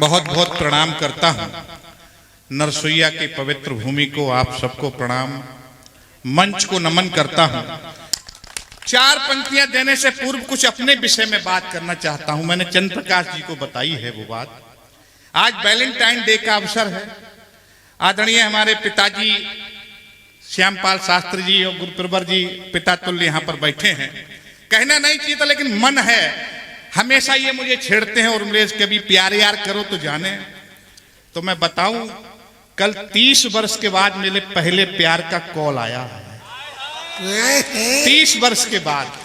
बहुत बहुत प्रणाम करता हूं। नरसोइया की पवित्र भूमि को आप सबको प्रणाम, मंच को नमन करता हूं। चार पंक्तियां देने से पूर्व कुछ अपने विषय में बात करना चाहता हूं। मैंने चंद्र प्रकाश जी को बताई है वो बात। आज वैलेंटाइन डे का अवसर है। आदरणीय हमारे पिताजी श्यामपाल शास्त्री जी और गुरुप्रवर जी पिता तुल्य यहां पर बैठे हैं। कहना नहीं चाहिए था लेकिन मन है, हमेशा ये मुझे छेड़ते हैं और मुझे कभी प्यार यार करो तो जाने। तो मैं बताऊं, कल 30 वर्ष के बाद मेरे पहले प्यार का कॉल आया है। 30 वर्ष के बाद।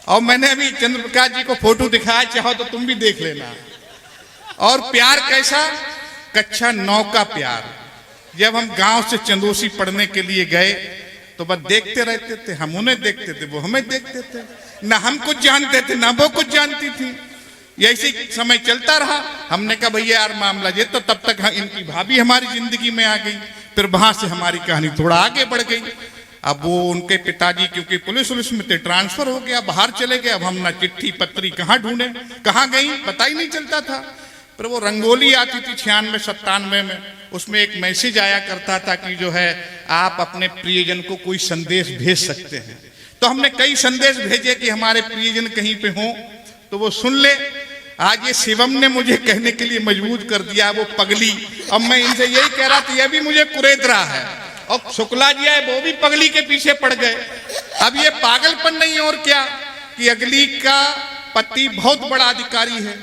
और मैंने अभी चंद्र प्रकाश जी को फोटो दिखाया, चाहो तो तुम भी देख लेना। और प्यार कैसा? कक्षा 9 का प्यार। जब हम गांव से चंदोसी पढ़ने के लिए गए तो बस देखते रहते थे, हम उन्हें देखते थे, वो हमें देखते थे। ना हम कुछ जानते थे ना वो कुछ जानती थी। ऐसे समय चलता रहा। हमने कहा भैया यार मामला ये, तो तब तक इनकी भाभी हमारी जिंदगी में आ गई। फिर वहां से हमारी कहानी थोड़ा आगे बढ़ गई। अब वो उनके पिताजी क्योंकि पुलिस में थे, ट्रांसफर हो गया, बाहर चले गए। अब हम ना चिट्ठी पत्री कहाँ ढूंढे, कहाँ गई पता ही नहीं चलता था। पर वो रंगोली आती थी 96-97 में, उसमें एक मैसेज आया करता था कि जो है आप अपने प्रियजन को कोई संदेश भेज सकते हैं। तो हमने कई संदेश भेजे कि हमारे प्रियजन कहीं पे हो तो वो सुन ले। आज ये शिवम ने मुझे कहने के लिए मजबूर कर दिया वो पगली। अब मैं इनसे यही कह रहा था, ये भी मुझे कुरेद रहा है। और शुक्ला जी आए, वो भी पगली के पीछे पड़ गए। अब ये पागलपन नहीं और क्या कि अगली का पति बहुत बड़ा अधिकारी है,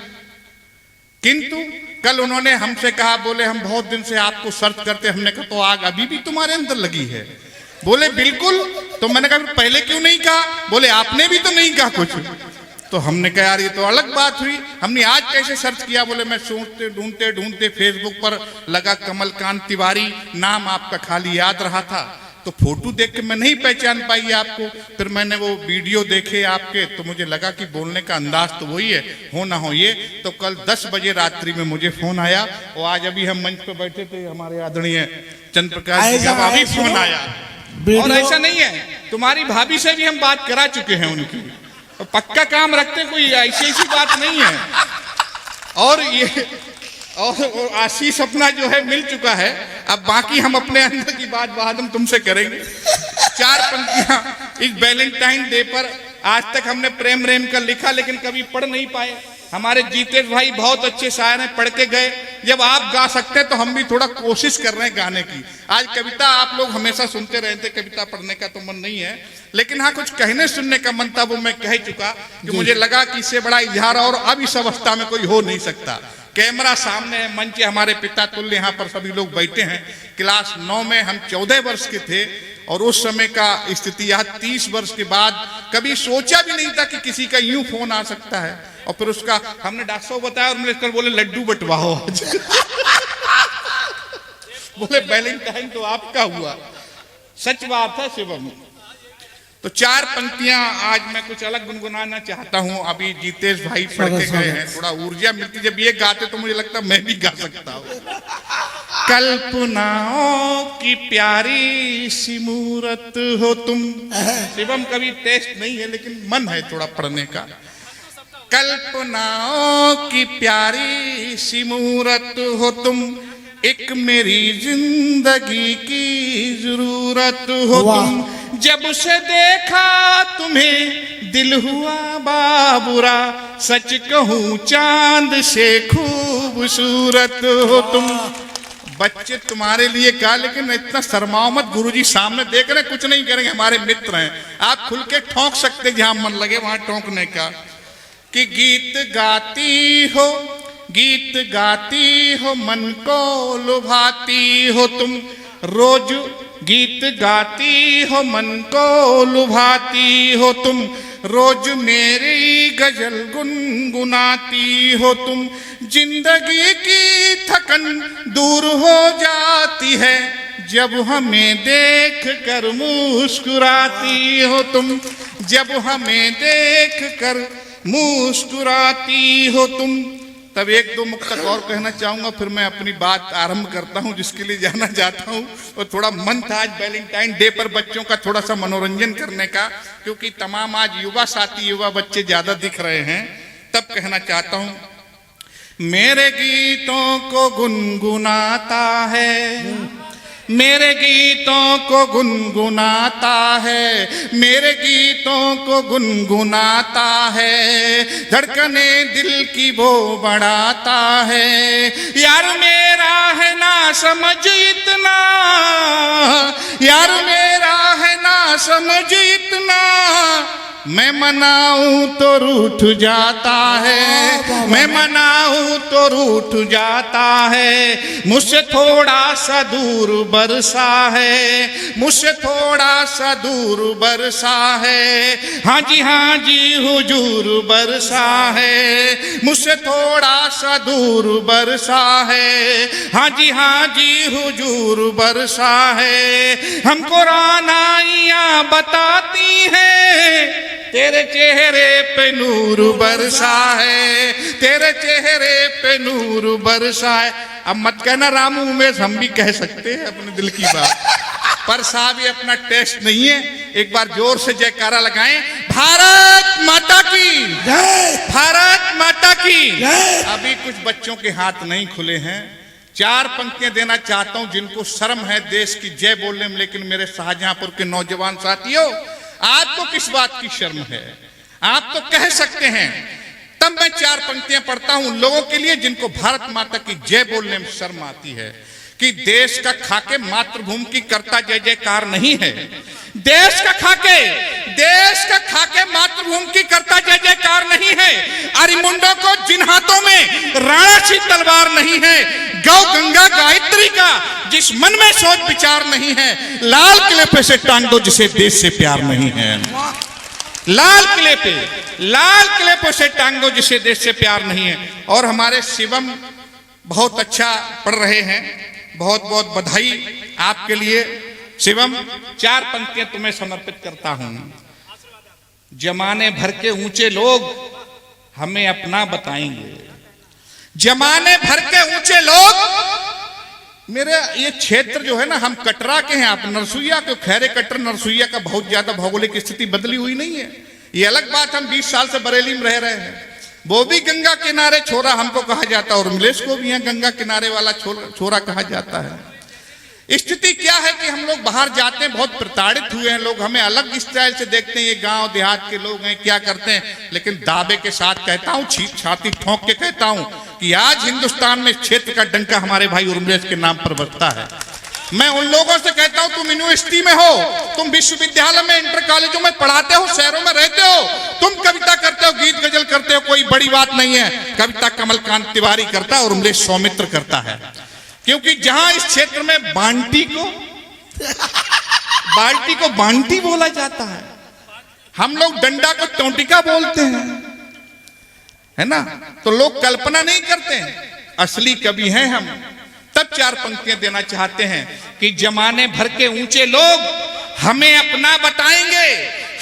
किंतु कल उन्होंने हमसे कहा, बोले हम बहुत दिन से आपको सर्च करते। हमने कहा तो आग अभी भी तुम्हारे अंदर लगी है? बोले बिल्कुल। तो मैंने कहा पहले क्यों नहीं कहा? बोले आपने भी तो नहीं कहा कुछ। तो हमने कहा यार ये तो अलग बात हुई, हमने आज कैसे सर्च किया? बोले मैं सोचते ढूंढते ढूंढते फेसबुक पर लगा कमलकांत तिवारी, नाम आपका खाली याद रहा था, तो फोटो देख के मैं नहीं पहचान पाई आपको। फिर मैंने वो वीडियो देखे आपके, तो मुझे लगा कि बोलने का अंदाज तो वही है, हो ना हो ये। तो कल 10 बजे रात्रि में मुझे फोन आया। और आज अभी हम मंच पे बैठे थे, हमारे आदरणीय चंद्र प्रकाश जी का अभी फोन आया। और ऐसा नहीं है, तुम्हारी भाभी से भी हम बात करा चुके हैं उनकी, और पक्का काम रखते, कोई ऐसी बात नहीं है। और ये और आशीष अपना जो है मिल चुका है। अब बाकी हम अपने अंदर की बात बाद हम तुमसे करेंगे। 4 पंक्तियां इस वैलेंटाइन डे पर। आज तक हमने प्रेम रेम का लिखा लेकिन कभी पढ़ नहीं पाए। हमारे जीतेश भाई बहुत अच्छे शायर हैं, पढ़ के गए। जब आप गा सकते तो हम भी थोड़ा कोशिश कर रहे हैं गाने की। आज कविता आप लोग हमेशा सुनते रहते, कविता पढ़ने का तो मन नहीं है, लेकिन हाँ कुछ कहने सुनने का मन था, वो मैं कह चुका कि मुझे लगा कि इससे बड़ा इजहार और अब इस अवस्था में कोई हो नहीं सकता। कैमरा सामने है, मंच हमारे पिता तुल्य यहाँ पर सभी लोग बैठे हैं। क्लास 9 में हम 14 वर्ष के थे और उस समय का स्थिति यह 30 वर्ष के बाद कभी सोचा भी नहीं था कि किसी का यूं फोन आ सकता है। और फिर उसका हमने डॉक्टर साहब बताया और मिलकर बोले लड्डू बंटवाओ आज। बोले वैलेंटाइन तो आपका हुआ। सच बात है शिवम। तो 4 पंक्तियां आज मैं कुछ अलग गुनगुनाना चाहता हूं। अभी जीतेश भाई पढ़ के गए हैं, थोड़ा ऊर्जा मिलती। जब ये गाते तो मुझे लगता मैं भी गा सकता हूं। कल्पनाओं की प्यारी सी मूरत हो तुम। शिवम कभी टेस्ट नहीं है लेकिन मन है थोड़ा पढ़ने का। कल्पनाओं की प्यारी सी मूरत हो तुम, एक मेरी जिंदगी की जरूरत हो तुम। जब से देखा तुम्हें दिल हुआ बाबुरा, सच कहूं चांद से खूबसूरत हो तुम। बच्चे तुम्हारे लिए कहा, लेकिन इतना शर्माओ मत, गुरुजी सामने देख रहे, कुछ नहीं करेंगे, हमारे मित्र हैं। आप खुल के ठोंक सकते, जहां मन लगे वहां ठोंकने का। कि गीत गाती हो मन को लुभाती हो तुम। रोज गीत गाती हो मन को लुभाती हो तुम। रोज मेरी गजल गुनगुनाती हो तुम। जिंदगी की थकन दूर हो जाती है जब हमें देख कर मुस्कुराती हो तुम। जब हमें देख कर मुस्कुराती हो तुम। तब 1-2 मुक्तक और कहना चाहूंगा, फिर मैं अपनी बात आरंभ करता हूं, जिसके लिए जाना चाहता हूं। और थोड़ा मन था आज वैलेंटाइन डे पर बच्चों का थोड़ा सा मनोरंजन करने का, क्योंकि तमाम आज युवा साथी युवा बच्चे ज्यादा दिख रहे हैं। तब कहना चाहता हूं मेरे गीतों को गुनगुनाता है, मेरे गीतों को गुनगुनाता है, मेरे गीतों को गुनगुनाता है, धड़कने दिल की वो बढ़ाता है। यार मेरा है ना समझ इतना, यार मेरा है ना समझ इतना, मैं मनाऊं तो रूठ जाता है, मैं मनाऊं तो रूठ जाता है। मुझसे थोड़ा सा दूर बरसा है, मुझसे थोड़ा सा दूर बरसा है। हाँ जी हुजूर बरसा है, मुझसे थोड़ा सा दूर बरसा है। हाँ जी हुजूर बरसा है। हमको रानाइयाँ बताती हैं तेरे चेहरे पे नूर बरसा है, तेरे चेहरे पे नूर बरसा है। अब मत कहना रामू उमेश, हम भी कह सकते हैं अपने दिल की बात, पर साहब ये अपना टेस्ट नहीं है। एक बार जोर से जयकारा लगाएं, भारत माता की जय, भारत माता की जय। अभी कुछ बच्चों के हाथ नहीं खुले हैं, 4 पंक्तियां देना चाहता हूं जिनको शर्म है देश की जय बोलने में। लेकिन मेरे शाहजहांपुर के नौजवान साथियों, आपको किस बात की शर्म है? आप तो कह सकते हैं। तब मैं 4 पंक्तियां पढ़ता हूं उन लोगों के लिए जिनको भारत माता की जय बोलने में शर्म आती है कि देश का खाके मातृभूमि की करता जय जयकार नहीं है। देश का खाके, देश का खाके मातृभूमि की करता जय जयकार नहीं है। अरिमुंडों को जिन हाथों में राणा सी तलवार नहीं है, गौ गंगा गायत्री का जिस मन में सोच विचार नहीं है, लाल किले पे से टांग दो जिसे देश से प्यार नहीं है। लाल किले पे, लाल किले पे से टांग दो जिसे देश से प्यार नहीं है। और हमारे शिवम बहुत अच्छा पढ़ रहे हैं, बहुत बहुत बधाई आपके लिए शिवम। 4 पंक्तियां तुम्हें समर्पित करता हूं। जमाने भर के ऊंचे लोग हमें अपना बताएंगे, जमाने भर के ऊंचे लोग। मेरे ये क्षेत्र जो है ना, हम कटरा के हैं, आप नरसुइया के, खैरे कटर नरसुइया का बहुत ज्यादा भौगोलिक स्थिति बदली हुई नहीं है। ये अलग बात, हम 20 साल से बरेली में रह रहे हैं। वो भी गंगा किनारे छोरा हमको कहा जाता है, और मिलेश को भी यहाँ गंगा किनारे वाला छोरा कहा जाता है। स्थिति क्या है कि हम लोग बाहर जाते हैं, बहुत प्रताड़ित हुए हैं लोग, हमें अलग स्टाइल से देखते हैं, ये गांव देहात के लोग हैं क्या करते हैं। लेकिन दावे के साथ कहता हूं, छाती ठोंक के कहता हूं कि आज हिंदुस्तान में क्षेत्र का डंका हमारे भाई उर्मिलेश के नाम पर बजता है। मैं उन लोगों से कहता हूं, तुम यूनिवर्सिटी में हो, तुम विश्वविद्यालय में, इंटर कॉलेजों में पढ़ाते हो, शहरों में रहते हो, तुम कविता करते हो, गीत गजल करते हो, कोई बड़ी बात नहीं है। कविता कमलकांत तिवारी करता है और उर्मिलेश सौमित्र करता है। क्योंकि जहां इस क्षेत्र में बांटी को बांटी बोला जाता है, हम लोग डंडा को टोंटिका बोलते हैं, है ना। तो लोग कल्पना नहीं करते हैं, असली कवि हैं हम। तब 4 पंक्तियां देना चाहते हैं कि जमाने भर के ऊंचे लोग हमें अपना बताएंगे,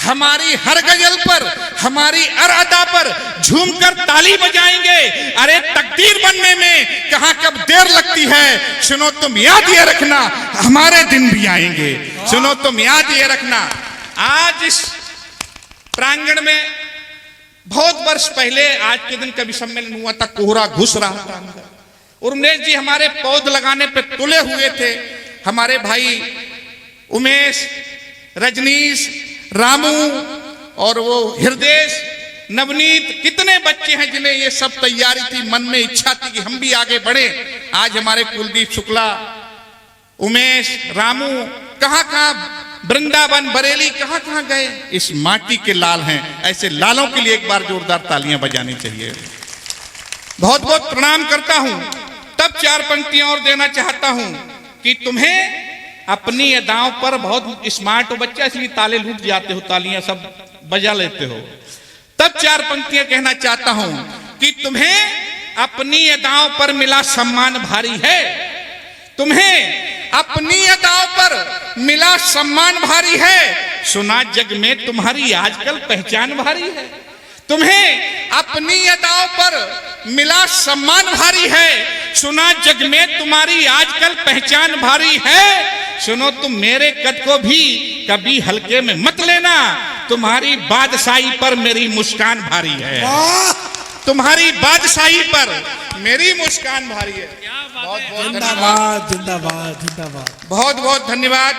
हमारी हर गजल पर, हमारी हर अदा पर झूमकर ताली बजाएंगे। अरे तकदीर बनने में कहां कब देर लगती है, सुनो तुम याद ये रखना, हमारे दिन भी आएंगे। सुनो तुम याद ये रखना। आज इस प्रांगण में बहुत वर्ष पहले आज के दिन कवि सम्मेलन हुआ था, कोहरा घुस रहा था। उर्मिलेश जी हमारे पौध लगाने पे तुले हुए थे। हमारे भाई उमेश, रजनीश, रामू और वो हृदय, नवनीत, कितने बच्चे हैं जिन्हें ये सब तैयारी थी, मन में इच्छा थी कि हम भी आगे बढ़े। आज हमारे कुलदीप शुक्ला, उमेश, रामू कहां कहां, वृंदावन, बरेली, कहां कहां गए, इस माटी के लाल हैं। ऐसे लालों के लिए एक बार जोरदार तालियां बजानी चाहिए। बहुत बहुत प्रणाम करता हूं। तब 4 पंक्तियां और देना चाहता हूं कि तुम्हें अपनी अदाओं पर, बहुत स्मार्ट हो बच्चा इसलिए ताले लूट जाते हो, तालियां सब बजा लेते हो। तब 4 पंक्तियां कहना चाहता हूं कि तुम्हें अपनी अदाओं पर मिला सम्मान भारी है, तुम्हें अपनी अदाओं पर मिला सम्मान भारी है, सुना जग में तुम्हारी आजकल पहचान भारी है। तुम्हें अपनी अदाओं पर मिला सम्मान भारी है, सुना जग में तुम्हारी आजकल पहचान भारी है। सुनो तुम मेरे कद को भी कभी हल्के में मत लेना, तुम्हारी बादशाही पर मेरी मुस्कान भारी है। तुम्हारी बादशाही पर मेरी मुस्कान भारी है। बहुत बहुत जिंदाबाद जिंदाबाद जिंदाबाद। बहुत बहुत धन्यवाद।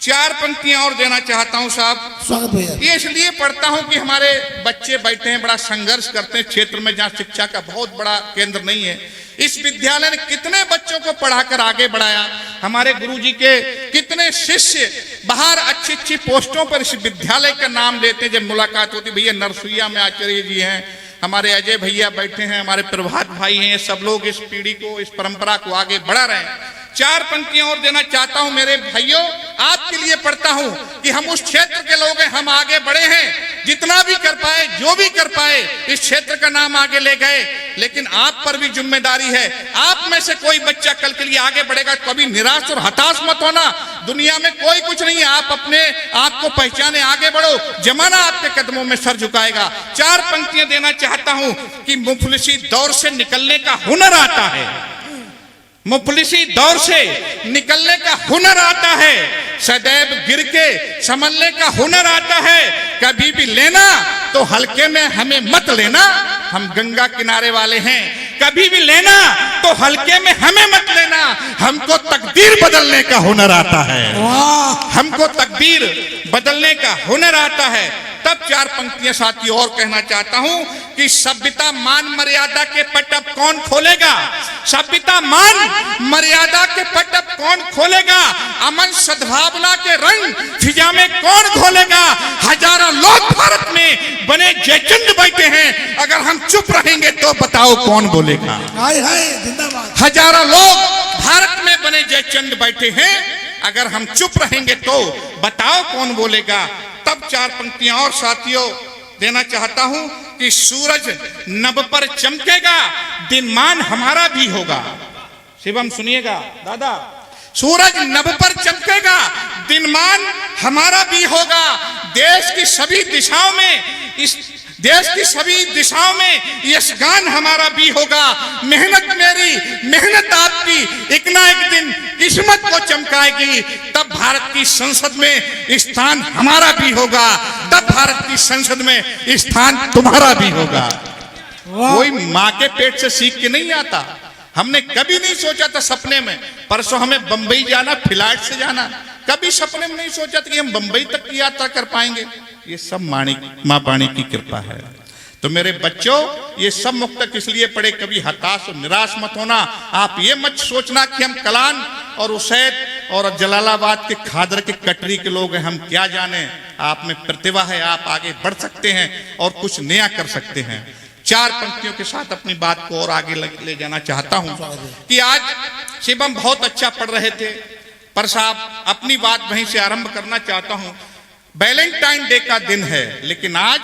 4 पंक्तियां और देना चाहता हूं साहब। स्वागत भैया। ये इसलिए पढ़ता हूं कि हमारे बच्चे बैठे हैं, बड़ा संघर्ष करते हैं क्षेत्र में जहां शिक्षा का बहुत बड़ा केंद्र नहीं है। इस विद्यालय ने कितने बच्चों को पढ़ाकर आगे बढ़ाया, हमारे गुरुजी के कितने शिष्य बाहर अच्छी अच्छी पोस्टों पर इस विद्यालय का नाम लेते हैं। जब मुलाकात होती, भैया नरसुईया में आचार्य जी हैं, हमारे अजय भैया बैठे हैं, हमारे प्रभात भाई हैं, सब लोग इस पीढ़ी को, इस परंपरा को आगे बढ़ा रहे हैं। 4 पंक्तियां और देना चाहता हूं मेरे भाइयों, आपके लिए पढ़ता हूं कि हम उस क्षेत्र के लोग हैं, हम आगे बढ़े हैं, जितना भी कर पाए, जो भी कर पाए, इस क्षेत्र का नाम आगे ले गए। लेकिन आप पर भी जिम्मेदारी है। आप में से कोई बच्चा कल के लिए आगे बढ़ेगा, कभी निराश और हताश मत होना। दुनिया में कोई कुछ नहीं है, आप अपने आप को पहचाने, आगे बढ़ो, जमाना आपके कदमों में सर झुकाएगा। 4 पंक्तियां देना चाहता हूं कि मुफलिसी दौर से निकलने का हुनर आता है, मुफलिसी दौर से निकलने का हुनर आता है, सदैव गिर के संभलने का हुनर आता है। कभी भी लेना तो हल्के में हमें मत लेना, हम गंगा किनारे वाले हैं। कभी भी लेना तो हल्के में हमें मत लेना, हमको तकदीर बदलने का हुनर आता है, हमको तकदीर बदलने का हुनर आता है। तब 4 पंक्तियां साथी और कहना चाहता हूं कि सभ्यता मान मर्यादा के पट अब कौन खोलेगा, सभ्यता मान मर्यादा के पट अब कौन खोलेगा, अमन सद्भावना के रंग फिजा में कौन घोलेगा। हजारों लोग भारत में बने जयचंद बैठे हैं, अगर हम चुप रहेंगे तो बताओ कौन बोलेगा। हाय हाय जिंदाबाद। हजारों लोग भारत में बने जयचंद बैठे हैं, अगर हम चुप रहेंगे तो बताओ कौन बोलेगा। तब 4 पंक्तियां और साथियों देना चाहता हूं कि सूरज नभ पर चमकेगा, दिनमान हमारा भी होगा। शिवम सुनिएगा दादा, सूरज नभ पर चमकेगा, दिनमान हमारा भी होगा। देश की सभी दिशाओं में, इस देश की सभी दिशाओं में यशगान हमारा भी होगा। मेहनत मेरी, मेहनत आपकी, एक ना एक दिन किस्मत को चमकाएगी। तब भारत की संसद में स्थान हमारा भी होगा, तब भारत की संसद में स्थान तुम्हारा भी होगा। कोई माँ के पेट से सीख के नहीं आता। हमने कभी नहीं सोचा था सपने में, परसों हमें बंबई जाना, फ्लाइट से जाना, कभी सपने में नहीं सोचा था कि हम बंबई तक की यात्रा कर पाएंगे। ये सब माँ पानी की कृपा है। तो मेरे बच्चों, ये सब मुक्तक इसलिए पढ़े, कभी हताश और निराश मत होना। आप ये मत सोचना कि हम कलान और उसैद और जलालाबाद के खादर के कटरी के लोग हैं, हम क्या जाने। आप में प्रतिभा है, आप आगे बढ़ सकते हैं और कुछ नया कर सकते हैं। 4 पंक्तियों के साथ अपनी बात को और आगे ले जाना चाहता हूं कि आज शिवम बहुत अच्छा पढ़ रहे थे, पर साहब अपनी बात वहीं से आरंभ करना चाहता हूं। वैलेंटाइन डे का दिन है, लेकिन आज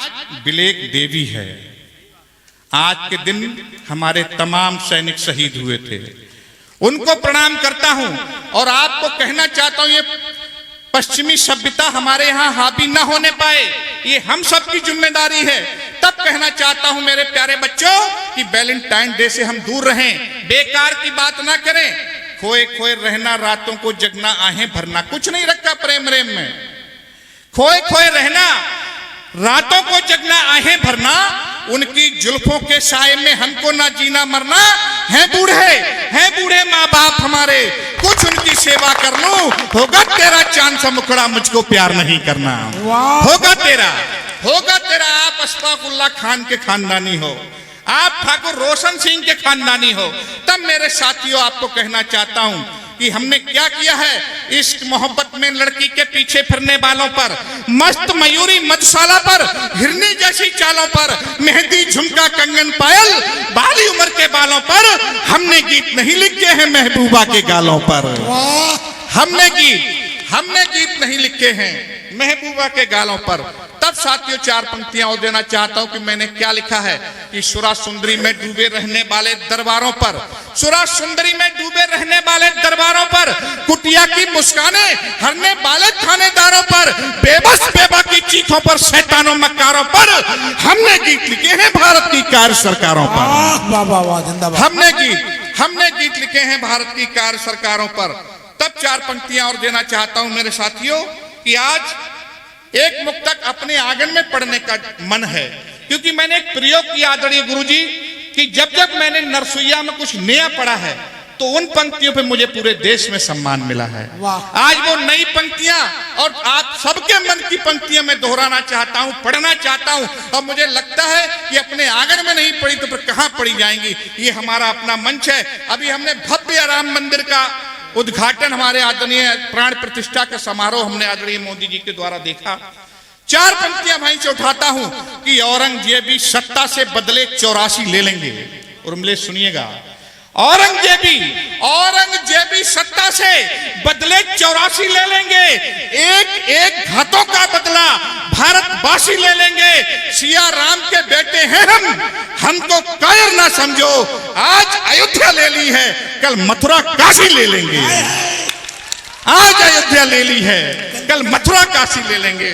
ब्लैक डे भी है। आज के दिन हमारे तमाम सैनिक शहीद हुए थे, उनको प्रणाम करता हूं और आपको कहना चाहता हूं, ये पश्चिमी सभ्यता हमारे यहाँ हावी न होने पाए, ये हम सब की जिम्मेदारी है। तब कहना चाहता हूं मेरे प्यारे बच्चों कि वैलेंटाइन डे से हम दूर रहें, बेकार की बात ना करें। खोए खोए रहना, रातों को जगना, आहें भरना, कुछ नहीं रखा प्रेम रेम में। खोए खोए रहना, रातों को जगना, आहें भरना, उनकी जुल्फों के साए में हमको ना जीना मरना। हैं बूढ़े माँ बाप हमारे, कुछ उनकी सेवा कर लूं, होगा तेरा चांद सा मुखड़ा, मुझको प्यार नहीं करना। होगा तेरा आप अशफाकुल्ला खान के खानदानी हो, आप ठाकुर रोशन सिंह के खानदानी हो। तब मेरे साथियों आपको कहना चाहता हूं कि हमने क्या किया है। इश्क मोहब्बत में लड़की के पीछे फिरने वालों पर, मस्त मयूरी मधुशाला पर, हिरनी जैसी चालों पर, मेहंदी झुमका कंगन पायल बाली उम्र के बालों पर, हमने गीत नहीं लिखे हैं महबूबा के गालों पर। हमने गीत नहीं लिखे हैं महबूबा के गालों पर। तब साथियों 4 पंक्तियां और देना चाहता हूं कि मैंने क्या लिखा है कि सुरा सुंदरी में डूबे रहने वाले दरबारों पर, सुरा सुंदरी में डूबे रहने वाले दरबारों पर, कुटिया की मुस्काने हरने वाले थानेदारों पर, बेबस बेबा की चीखों पर, शैतानों मक्कारों पर, हमने गीत लिखे हैं भारत की कार्य सरकारों पर। हमने गीत लिखे हैं भारत की कार्य सरकारों पर। तब 4 पंक्तियां और देना चाहता हूं मेरे साथियों कि आज एक मुक्तक अपने आंगन में पढ़ने का मन है, क्योंकि मैंने एक प्रयोग किया आदरणीय गुरुजी कि जब जब मैंने नरसुइया में कुछ नया पढ़ा है तो उन पंक्तियों पे मुझे पूरे देश में सम्मान मिला है। वाह। आज वो नई पंक्तियां और आप सबके मन की पंक्तियां मैं दोहराना चाहता हूं, पढ़ना चाहता हूं, और मुझे लगता है कि अपने आंगन में नहीं पढ़ी तो फिर कहां पढ़ी जाएंगी। ये हमारा अपना मंच है। अभी हमने भव्य राम मंदिर का उद्घाटन, हमारे आदरणीय प्राण प्रतिष्ठा का समारोह हमने आदरणीय मोदी जी के द्वारा देखा। 4 पंक्तियां वहीं से उठाता हूं कि औरंगजेबी सत्ता से बदले 84 ले लेंगे। और मिले सुनिएगा, औरंगजेबी सत्ता से बदले 84 ले लेंगे, एक एक घातों का बदला भारतवासी ले लेंगे। सिया राम के बेटे हैं हमको कायर ना समझो। आज अयोध्या ले ली है, कल मथुरा काशी ले लेंगे। आज अयोध्या ले ली है, कल मथुरा काशी ले लेंगे।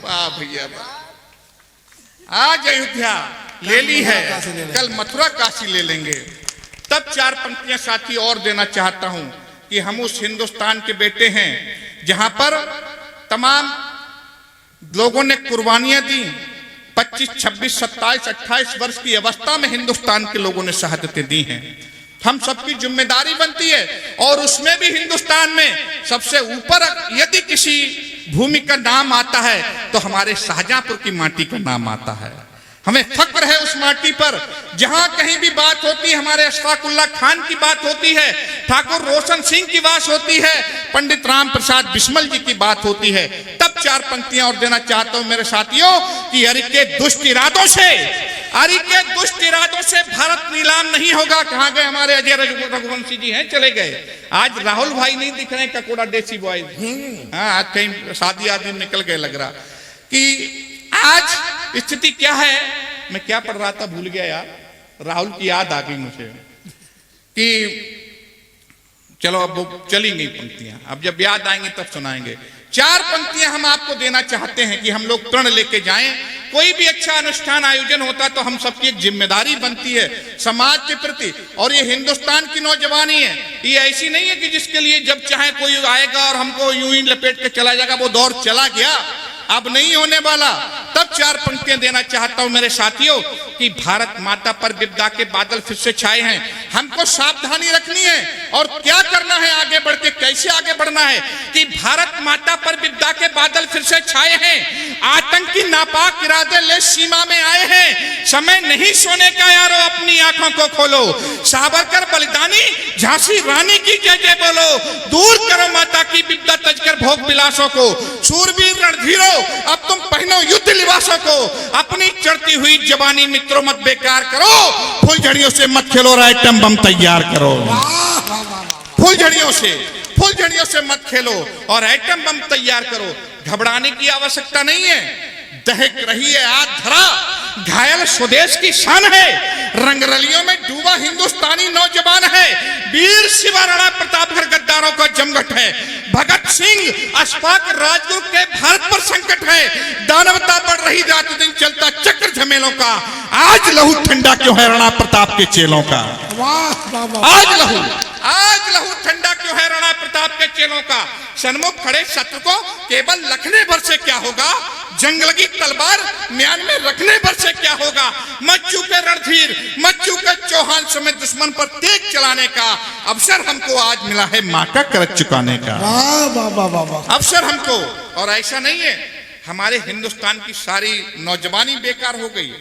वाह भैया वाह। आज अयोध्या ले ली है, कल मथुरा काशी ले लेंगे। तब 4 पंक्तियां साथी और देना चाहता हूं कि हम उस हिंदुस्तान के बेटे हैं जहां पर तमाम लोगों ने कुर्बानियां दी। 25, 26, 27, 28 वर्ष की अवस्था में हिंदुस्तान के लोगों ने शहादतें दी हैं। हम सबकी जिम्मेदारी बनती है। और उसमें भी हिंदुस्तान में सबसे ऊपर यदि किसी भूमि का नाम आता है तो हमारे शाहजहांपुर की माटी का नाम आता है। हमें फक्र है उस माटी पर। जहां कहीं भी बात होती है, हमारे अशफाकुल्लाह खान की बात होती है, ठाकुर रोशन सिंह की बात होती है, पंडित राम प्रसाद बिस्मल जी की बात होती है। तब 4 पंक्तियां और देना चाहता हूं मेरे साथियों कि अरि के दुष्ट इरादों से भारत नीलाम नहीं होगा। कहां गए हमारे अजय रघुवंशी जी? हैं, चले गए। आज राहुल भाई नहीं दिख रहे, ककोड़ा देसी बॉय। हाँ, आज कहीं शादी आदमी निकल गए लग रहा। कि आज स्थिति क्या है, मैं क्या पढ़ रहा था भूल गया यार, राहुल की याद आ गई मुझे कि चलो अब वो चली गई पंक्तियां, अब जब याद आएंगी तब सुनाएंगे। 4 पंक्तियां हम आपको देना चाहते हैं कि हम लोग प्रण लेके जाएं। कोई भी अच्छा अनुष्ठान आयोजन होता है तो हम सबकी एक जिम्मेदारी बनती है समाज के प्रति। और ये हिंदुस्तान की नौजवानी है, ये ऐसी नहीं है कि जिसके लिए जब चाहे कोई आएगा और हमको यूं ही लपेट के चला जाएगा। वो दौर चला गया, अब नहीं होने वाला। तब 4 पंक्तियां देना चाहता हूं मेरे साथियों कि भारत माता पर विपदा के बादल फिर से छाए हैं। हमको सावधानी रखनी है और क्या करना है, आगे बढ़ के कैसे आगे बढ़ना है कि भारत माता पर विपदा के बादल फिर से छाए हैं। आतंकी नापाक इरादे ले सीमा में आए हैं। समय नहीं सोने का यारो, अपनी आंखों को खोलो। सावरकर बलिदानी, झांसी रानी की जय जय बोलो। दूर करो माता की विपदा तजकर भोग विलासों को। शूरवीर रणधीरों, अब तुम पहनो युद्ध लिबासों को। अपनी चढ़ती हुई जवानी मित्रों मत बेकार करो। फुलझड़ियों से मत खेलो, आइटम बम तैयार करो। फुलझड़ियों से मत खेलो और आइटम बम तैयार करो। घबराने की आवश्यकता नहीं है। दहक रही है आग धरा, घायल स्वदेश की शान है। रंगरलियों में डूबा हिंदुस्तानी नौजवान है। वीर शिवा राणा प्रतापगढ़ गद्दारों का जमघट है। भगत सिंह अशफाक राजगुरु के भारत पर संकट है। दानवता बढ़ रही, रात दिन चलता चक्र झमेलों का। आज लहू ठंडा क्यों है राणा प्रताप के चेलों का? आज लहू ठंडा क्यों है राणा प्रताप के चेलों का? सन्मुख खड़े शत्रु को केवल लखने भर से क्या होगा? जंग लगी तलवार म्यान में रखने भर से क्या होगा? मत चूके रणधीर, मत चूके चौहान समेत दुश्मन पर तेज चलाने का अवसर हमको आज मिला है, माँ का कर्ज चुकाने का अवसर हमको। और ऐसा नहीं है हमारे हिंदुस्तान की सारी नौजवानी बेकार हो गई।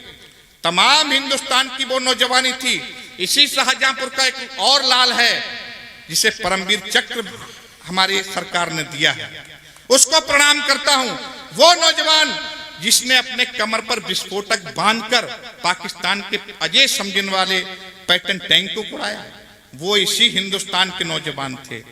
तमाम हिंदुस्तान की वो नौजवानी थी। इसी शाहजहांपुर का एक और लाल है जिसे परमवीर चक्र हमारी सरकार ने दिया है, उसको प्रणाम करता हूं। वो नौजवान जिसने अपने कमर पर विस्फोटक बांधकर पाकिस्तान के अजय समझने वाले पैटर्न टैंक को उड़ाया, वो इसी हिंदुस्तान के नौजवान थे।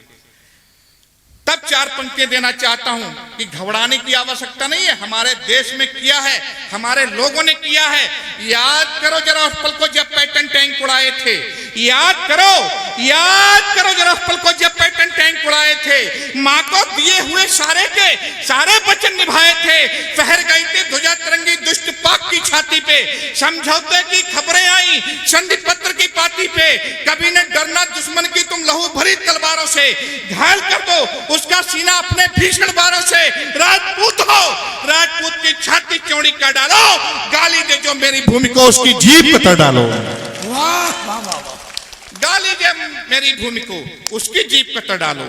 तब 4 पंक्तियां देना चाहता हूं कि घबराने की आवश्यकता नहीं है। हमारे देश में किया है, हमारे लोगों ने किया है। याद करो जरा उस पल को जब पैटर्न टैंक उड़ाए थे। याद करो याद करो जरा पल को, जब पैटर्न टैंक उड़ाए थे, माँ को दिए हुए सारे के सारे वचन निभाए थे। फहर गई थी ध्वजा तिरंगी दुष्ट पाक की छाती पे, समझौते की खबरें आई संधि पत्र की पाती पे। कभी न डरना दुश्मन की तुम लहू भरी तलवारों से, घायल कर दो उसका सीना अपने भीषण बारों से। राजपूत हो, राजपूत की छाती चौड़ी कर डालो, गाली दे जो मेरी भूमि को उसकी जीभ कतर डालो। वाह वाह वाह वाह। गाली दे मेरी भूमि को उसकी जीभ कतर डालो।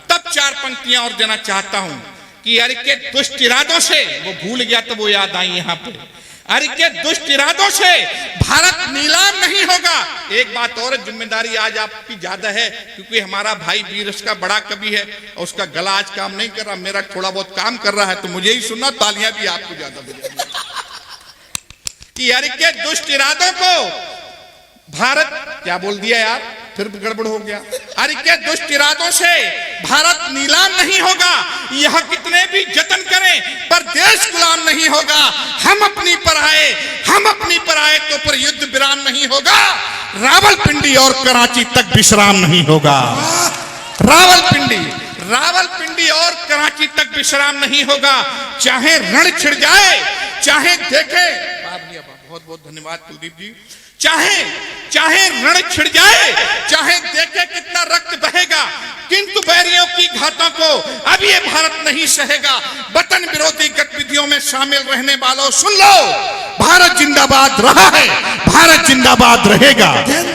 तब चार पंक्तियां और देना चाहता हूं कि अरे के दुष्ट इरादों से, वो भूल गया तो वो याद आई यहाँ पे, अरे के दुष्ट इरादों से भारत नीलाम नहीं होगा। एक बात और, जिम्मेदारी आज आपकी ज्यादा है क्योंकि हमारा भाई वीर उसका बड़ा कवि है और उसका गला आज काम नहीं कर रहा, मेरा थोड़ा बहुत काम कर रहा है, तो मुझे ही सुनना, तालियां भी आपको ज्यादा बजानी कि अरे के दुष्ट इरादों को भारत, क्या बोल दिया यार, फिर गड़बड़ हो गया। अरे के दुष्ट इरादों से भारत नीलाम नहीं होगा, यह कितने भी जतन करें पर देश गुलाम नहीं होगा। हम अपनी पर आए तो पर युद्ध विराम नहीं होगा। रावलपिंडी और कराची तक विश्राम नहीं होगा। रावलपिंडी और कराची तक विश्राम नहीं होगा। चाहे रण छिड़ जाए, चाहे देखे, बहुत बहुत धन्यवाद कुलदीप जी। चाहे रण छिड़ जाए, चाहे देखे कितना रक्त बहेगा, किंतु बैरियों की घातों को अब ये भारत नहीं सहेगा। वतन विरोधी गतिविधियों में शामिल रहने वालों सुन लो, भारत जिंदाबाद रहा है, भारत जिंदाबाद रहेगा,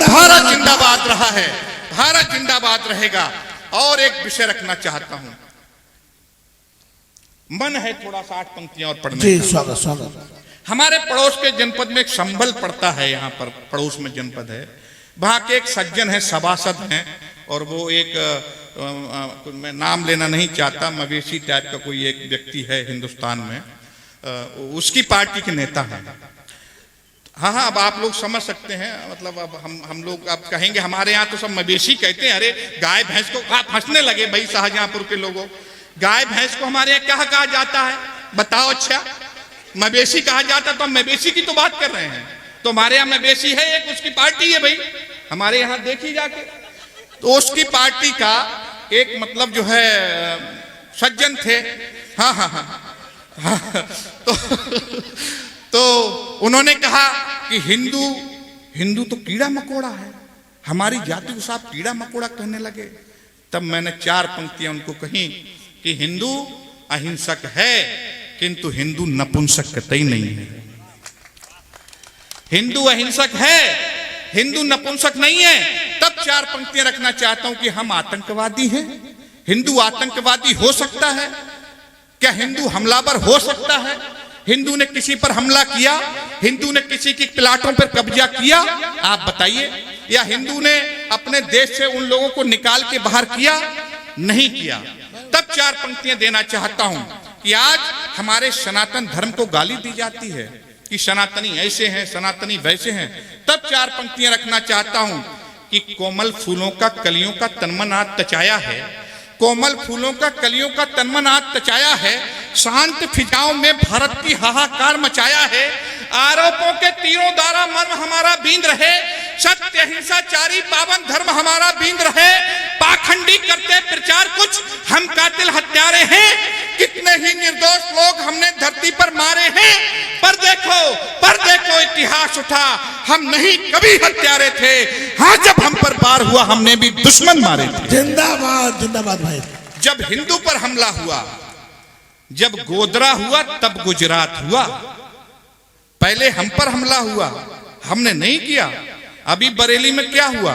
भारत जिंदाबाद रहा है, भारत जिंदाबाद रहेगा। और एक विषय रखना चाहता हूं, मन है थोड़ा सा 8 पंक्तियां और पढ़ने जी, का। स्वागत स्वागत। हमारे पड़ोस के जनपद में एक संभल पड़ता है, यहाँ पर पड़ोस में जनपद है, वहां के एक सज्जन है, सभासद हैं, और वो एक मैं नाम लेना नहीं चाहता, मवेशी टाइप का कोई एक व्यक्ति है हिंदुस्तान में, उसकी पार्टी के नेता हैं। हाँ, अब आप लोग समझ सकते हैं, मतलब अब हम लोग अब कहेंगे हमारे यहाँ तो सब मवेशी कहते हैं। अरे गाय भैंस को, आप हंसने लगे भाई शाहजहांपुर के लोगों, गाय भैंस को हमारे यहाँ क्या कहा जाता है बताओ? अच्छा, मवेशी कहा जाता, तो हम मवेशी की तो बात कर रहे हैं। तो हमारे यहाँ मवेशी है एक, उसकी पार्टी है भाई, हमारे यहाँ देखी जाके, तो उसकी पार्टी का एक मतलब जो है सज्जन थे। हाँ। तो उन्होंने कहा कि हिंदू तो कीड़ा मकोड़ा है, हमारी जाति को साहब कीड़ा मकोड़ा कहने लगे। तब मैंने 4 पंक्तियां उनको कही कि हिंदू अहिंसक है, किंतु हिंदू नपुंसक कतई नहीं है। हिंदू अहिंसक है, हिंदू नपुंसक नहीं है। तब 4 पंक्तियां रखना चाहता हूं कि हम आतंकवादी हैं। हिंदू आतंकवादी हो सकता है क्या? हिंदू हमलावर हो सकता है? हिंदू ने किसी पर हमला किया? हिंदू ने किसी की प्लाटों पर कब्जा किया? आप बताइए। या हिंदू ने अपने देश से उन लोगों को निकाल के बाहर किया? नहीं किया। तब 4 पंक्तियां देना चाहता हूं कि आज हमारे सनातन धर्म को गाली दी जाती है कि सनातनी ऐसे हैं, सनातनी वैसे हैं। तब 4 पंक्तियां रखना चाहता हूं कि कोमल फूलों का कलियों का तनमन आज तचाया है, कोमल फूलों का कलियों का तनमन आज तचाया है, शांत फिजाओं में भारत की हाहाकार मचाया है। आरोपों के तीरों द्वारा मर्म हमारा बींद रहे, सत्य अहिंसाचारी पावन धर्म हमारा बींद रहे। पाखंडी करते प्रचार कुछ, हम कातिल हत्यारे हैं, कितने ही निर्दोष लोग हमने धरती पर मारे हैं। पर देखो इतिहास उठा, हम नहीं कभी हत्यारे थे। हाँ, जब हम पर वार हुआ हमने भी दुश्मन मारे थे। जिंदाबाद जिंदाबाद भाई। जब हिंदू पर हमला हुआ, जब गोधरा हुआ, तब गुजरात हुआ। पहले हम पर हमला हुआ, हमने नहीं किया। अभी बरेली में क्या हुआ?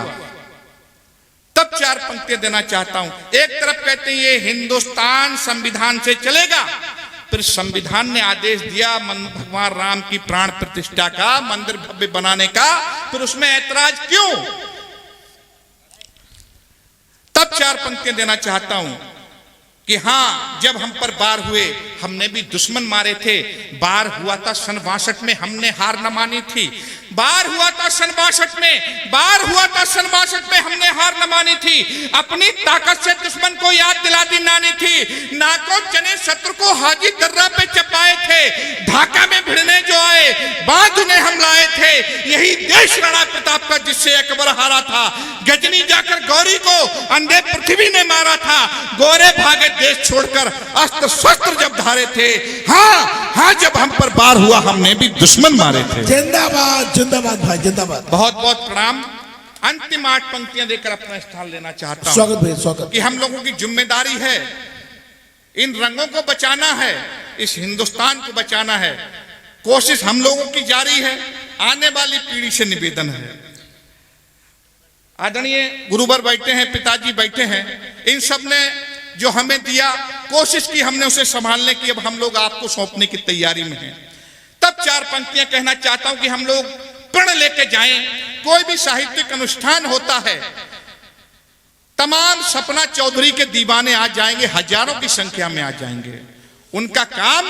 तब 4 पंक्तियां देना चाहता हूं। एक तरफ कहते हैं ये हिंदुस्तान संविधान से चलेगा, फिर संविधान ने आदेश दिया भगवान राम की प्राण प्रतिष्ठा का, मंदिर भव्य बनाने का, फिर उसमें ऐतराज क्यों? तब 4 पंक्तियां देना चाहता हूं कि हां, जब हम पर वार हुए हमने भी दुश्मन मारे थे। वार हुआ था सन 62 में, हमने हार न मानी थी। वार हुआ था सन 62 में, हमने हार न मानी थी। अपनी ताकत से दुश्मन को याद दिलाती नानी थी। नाको चने शत्रु को हाजी दर्रा पे चपाए थे। ढाका में भिड़ने जो आए, बाद उन्हें हम लाए थे, यही देश राणा प्रताप का जिससे अकबर हारा था। गजनी जाकर गौरी को अंधे पृथ्वी ने मारा था, गोरे भागे देश छोड़कर अस्त्र शस्त्र जब धारे थे। हाँ हाँ, जब हम पर वार हुआ हमने भी दुश्मन मारे थे। जिंदाबाद जिंदाबाद भाई जिंदाबाद। बहुत बहुत प्रणाम। अंतिम 8 पंक्तियां देकर अपना स्थान लेना चाहता हूं। स्वागत भाई स्वागत। कि हम लोगों की जिम्मेदारी है, इन रंगों को बचाना है, इस हिंदुस्तान को बचाना है। कोशिश हम लोगों की जारी है। आने वाली पीढ़ी से निवेदन है, आदरणीय गुरुवर बैठे हैं, पिताजी बैठे हैं, इन सब ने जो हमें दिया, कोशिश की हमने उसे संभालने की। अब हम लोग आपको सौंपने की तैयारी में हैं। तब 4 पंक्तियां कहना चाहता हूं कि हम लोग प्रण लेके जाएं। कोई भी साहित्यिक अनुष्ठान होता है, तमाम सपना चौधरी के दीवाने आ जाएंगे, हजारों की संख्या में आ जाएंगे। उनका काम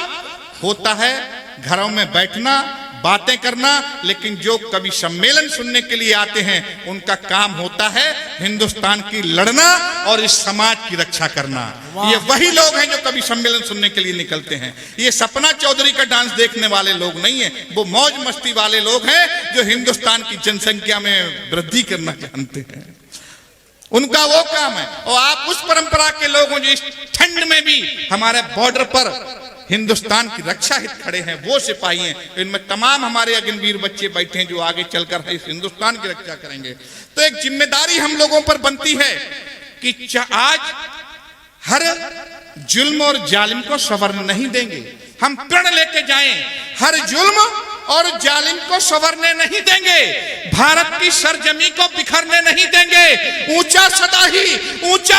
होता है घरों में बैठना, बातें करना, लेकिन जो कवि सम्मेलन सुनने के लिए आते हैं उनका काम होता है हिंदुस्तान की लड़ना और इस समाज की रक्षा करना। ये वही लोग हैं जो कवि सम्मेलन सुनने के लिए निकलते हैं। ये सपना चौधरी का डांस देखने वाले लोग नहीं है, वो मौज मस्ती वाले लोग हैं जो हिंदुस्तान की जनसंख्या में वृद्धि करना जानते हैं। उनका वो काम है। और आप उस परंपरा के लोग हो जो इस ठंड में भी हमारे बॉर्डर पर हिंदुस्तान की रक्षा हित खड़े हैं, वो सिपाही हैं। इनमें तमाम हमारे अग्निवीर बच्चे बैठे हैं जो आगे चलकर इस हिंदुस्तान की रक्षा करेंगे। तो एक जिम्मेदारी हम लोगों पर बनती है कि आज हर जुल्म और जालिम को संवरने नहीं देंगे। हम प्रण लेके जाएं, हर जुल्म और जालिम को संवरने नहीं देंगे, भारत की सरजमी को बिखरने नहीं देंगे। ऊंचा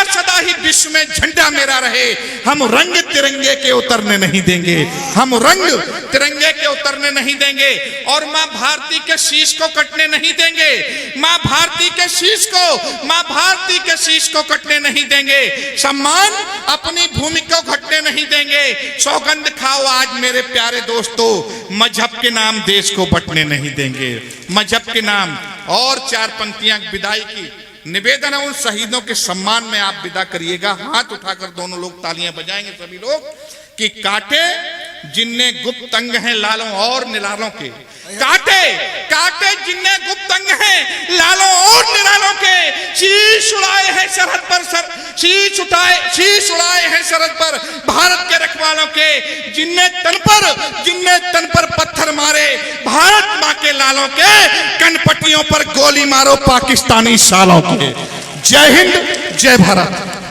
सदा ही विश्व में झंडा मेरा रहे। हम रंग तिरंगे के उतरने नहीं देंगे, हम रंग तिरंगे के उतरने नहीं देंगे। और मां भारती के शीश को कटने नहीं देंगे, मां भारती के शीश को कटने नहीं देंगे। सम्मान अपनी भूमि को घटने नहीं देंगे। सौगंध खाओ आज मेरे प्यारे दोस्तों, मजहब के नाम देश को बंटने नहीं देंगे, मजहब के नाम। और 4 पंक्तियां विदाई की निवेदन है, उन शहीदों के सम्मान में आप विदा करिएगा। हाथ उठाकर दोनों लोग तालियां बजाएंगे सभी लोग। कि काटे जिनने गुप्त अंग हैं लालों और निरालों के, काटे जिनने गुप्त अंग हैं लालों और निरालों के, शीश उड़ाए हैं सरहद पर शीश उड़ाए हैं सरहद पर भारत के रखवालों के, जिनने तन पर पत्थर मारे भारत मां के लालों के, कनपट्टियों पर गोली मारो पाकिस्तानी सालों के। जय हिंद, जय भारत।